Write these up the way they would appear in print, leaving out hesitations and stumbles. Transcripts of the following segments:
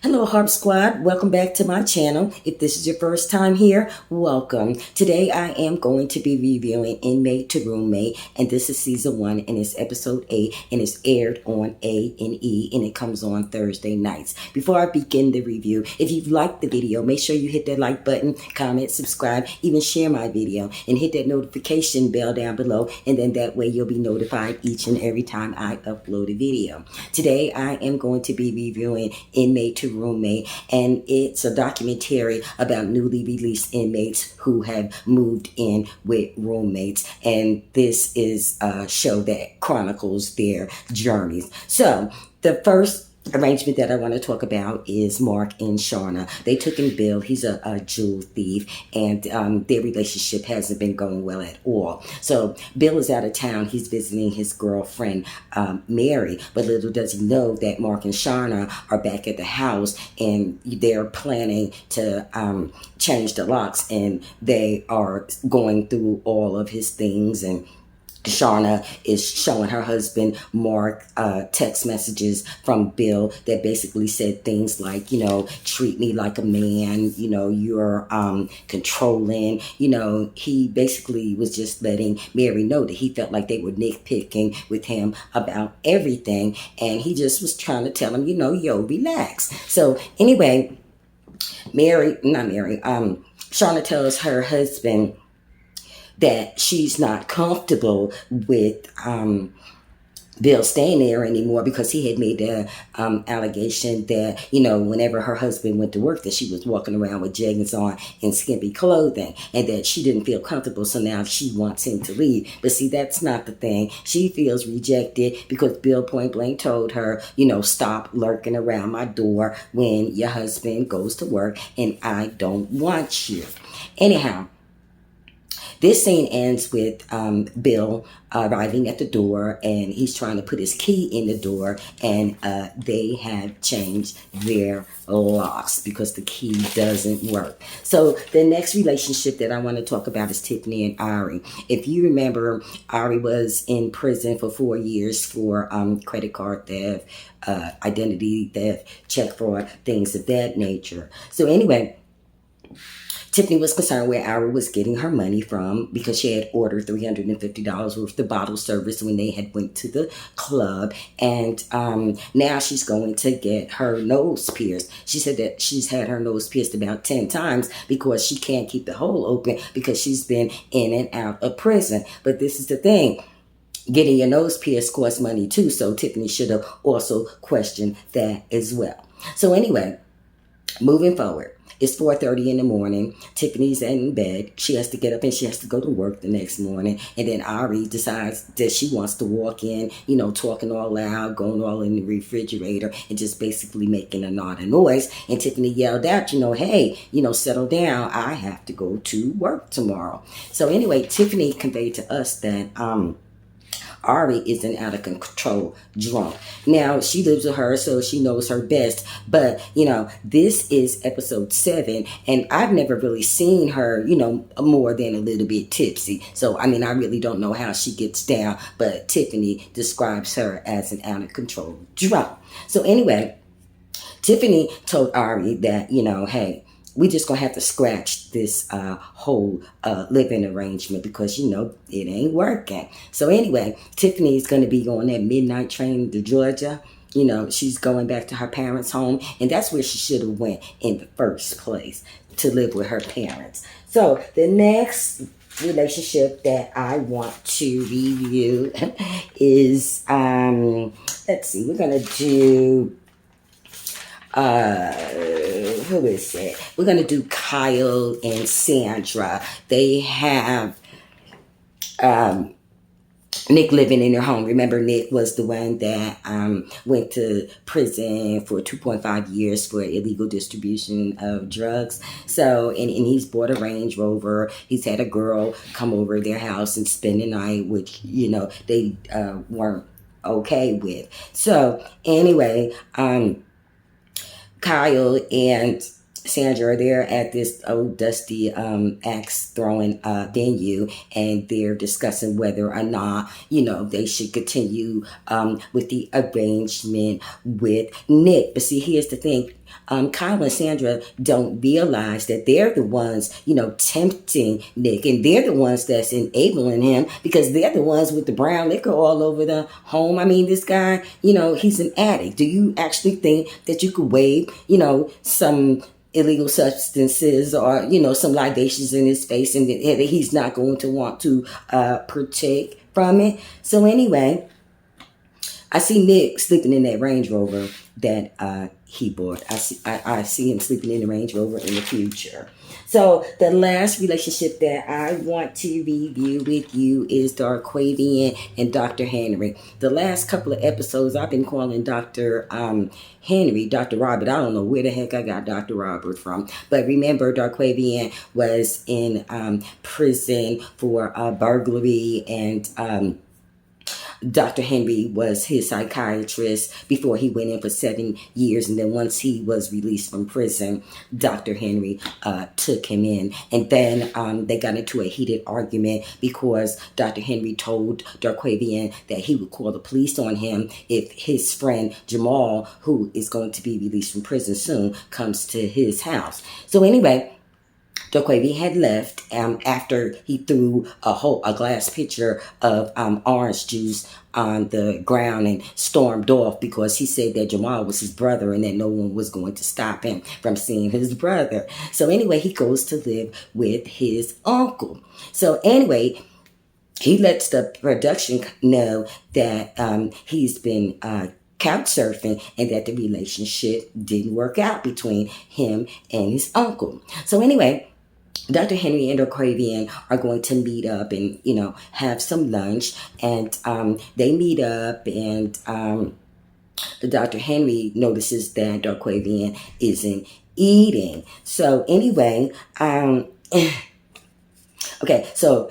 Hello, Harp Squad. Welcome back to my channel. If this is your first time here, welcome. Today, I am going to be reviewing Inmate to Roommate, and this is season 1, and it's episode 8, and it's aired on A&E, and it comes on Thursday nights. Before I begin the review, if you've liked the video, make sure you hit that like button, comment, subscribe, even share my video, and hit that notification bell down below, and then that way you'll be notified each and every time I upload a video. Today, I am going to be reviewing Inmate to Roommate, and it's a documentary about newly released inmates who have moved in with roommates, and this is a show that chronicles their journeys. So the first arrangement that I want to talk about is Mark and Shauna. They took in Bill. He's a jewel thief, and their relationship hasn't been going well at all. So Bill is out of town. He's visiting his girlfriend, Mary, but little does he know that Mark and Shauna are back at the house, and they're planning to change the locks, and they are going through all of his things, and Shauna is showing her husband Mark text messages from Bill that basically said things like, you know, treat me like a man, you know, you're controlling, you know. He basically was just letting Mary know that he felt like they were nitpicking with him about everything, and he just was trying to tell him, you know, yo, relax. So anyway, Shauna tells her husband that she's not comfortable with Bill staying there anymore because he had made the allegation that, you know, whenever her husband went to work, that she was walking around with jeggings on and skimpy clothing, and that she didn't feel comfortable, so now she wants him to leave. But see, that's not the thing. She feels rejected because Bill point blank told her, you know, stop lurking around my door when your husband goes to work, and I don't want you. Anyhow, this scene ends with Bill arriving at the door, and he's trying to put his key in the door, and they have changed their locks because the key doesn't work. So the next relationship that I want to talk about is Tiffany and Irene. If you remember, Irene was in prison for 4 years for credit card theft, identity theft, check fraud, things of that nature. So anyway, Tiffany was concerned where Ira was getting her money from because she had ordered $350 worth of bottle service when they had went to the club, and now she's going to get her nose pierced. She said that she's had her nose pierced about 10 times because she can't keep the hole open because she's been in and out of prison. But this is the thing. Getting your nose pierced costs money too, so Tiffany should have also questioned that as well. So anyway, moving forward. It's 4:30 in the morning. Tiffany's in bed. She has to get up and she has to go to work the next morning. And then Ari decides that she wants to walk in, you know, talking all loud, going all in the refrigerator, and just basically making a lot of noise. And Tiffany yelled out, you know, hey, you know, settle down. I have to go to work tomorrow. So anyway, Tiffany conveyed to us that Ari is an out of control drunk. Now, she lives with her, so she knows her best. But, you know, this is episode 7, and I've never really seen her, you know, more than a little bit tipsy. So, I mean, I really don't know how she gets down, but Tiffany describes her as an out of control drunk. So anyway, Tiffany told Ari that, you know, hey, we just gonna have to scratch this whole living arrangement because, you know, it ain't working. So anyway, Tiffany's gonna be on that midnight train to Georgia. You know, she's going back to her parents' home, and that's where she should have went in the first place, to live with her parents. So the next relationship that I want to review is, let's see, we're gonna do, who is it? We're going to do Kyle and Sandra. They have Nick living in their home. Remember, Nick was the one that went to prison for 2.5 years for illegal distribution of drugs. So, and he's bought a Range Rover. He's had a girl come over their house and spend the night, which, you know, they weren't okay with. So, anyway, Kyle and Sandra, they're at this old dusty axe throwing venue, and they're discussing whether or not, they should continue with the arrangement with Nick. But see, here's the thing. Kyle and Sandra don't realize that they're the ones, tempting Nick, and they're the ones that's enabling him, because they're the ones with the brown liquor all over the home. I mean, this guy, he's an addict. Do you actually think that you could waive, some illegal substances or, some libations in his face, and that he's not going to want to partake from it? So anyway, I see Nick sleeping in that Range Rover that he bought. I see him sleeping in the Range Rover in the future. So the last relationship that I want to review with you is Darquavian and Dr. Henry. The last couple of episodes, I've been calling Dr. Henry Dr. Robert. I don't know where the heck I got Dr. Robert from. But remember, Darquavian was in prison for burglary, and Dr. Henry was his psychiatrist before he went in for 7 years. And then once he was released from prison, Dr. Henry took him in. And then they got into a heated argument because Dr. Henry told Darquavian that he would call the police on him if his friend Jamal, who is going to be released from prison soon, comes to his house. So anyway, Darquavian had left after he threw a glass pitcher of orange juice on the ground and stormed off because he said that Jamal was his brother and that no one was going to stop him from seeing his brother. So anyway, he goes to live with his uncle. So anyway, he lets the production know that he's been couch surfing and that the relationship didn't work out between him and his uncle. So anyway, Dr. Henry and Darquavian are going to meet up and, have some lunch. And they meet up, and Dr. Henry notices that Darquavian isn't eating. So anyway, okay, so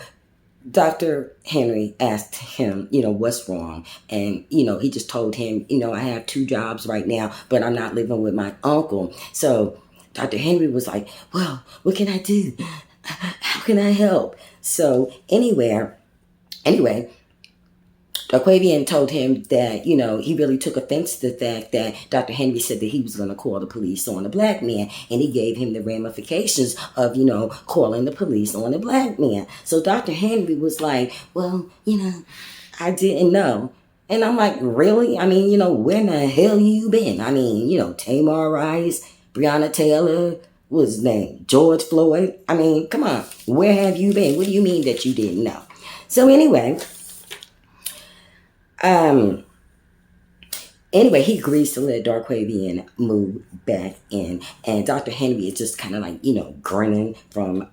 Dr. Henry asked him, what's wrong? And, he just told him, I have 2 jobs right now, but I'm not living with my uncle. So Dr. Henry was like, well, what can I do? How can I help? So anyway, Darquavian told him that, he really took offense to the fact that Dr. Henry said that he was going to call the police on a black man. And he gave him the ramifications of, calling the police on a black man. So Dr. Henry was like, well, I didn't know. And I'm like, really? I mean, where in the hell you been? I mean, Tamar Rice, Breonna Taylor, what's his name? George Floyd. I mean, come on. Where have you been? What do you mean that you didn't know? So anyway, he agrees to let Darquavian move back in. And Dr. Henry is just kind of like, grinning from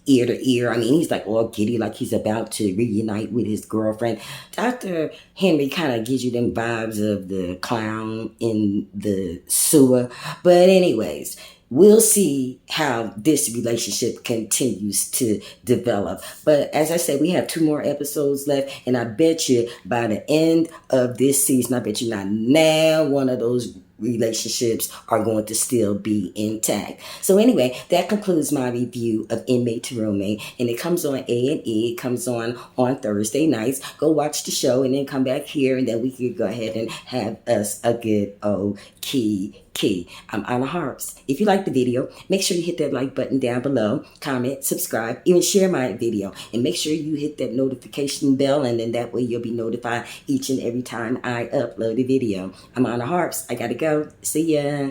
ear to ear. I mean, he's like all giddy, like he's about to reunite with his girlfriend. Dr. Henry kind of gives you them vibes of the clown in the sewer. But anyways, we'll see how this relationship continues to develop. But as I said, we have 2 more episodes left. And I bet you by the end of this season, I bet you not now one of those relationships are going to still be intact. So anyway, that concludes my review of Inmate to Roommate. And it comes on A&E. It comes on Thursday nights. Go watch the show and then come back here, and then we can go ahead and have us a good old key. I'm Onna Harps. If you like the video, make sure you hit that like button down below, comment, subscribe, even share my video, and make sure you hit that notification bell, and then that way you'll be notified each and every time I upload a video. I'm Onna Harps. I gotta go. See ya.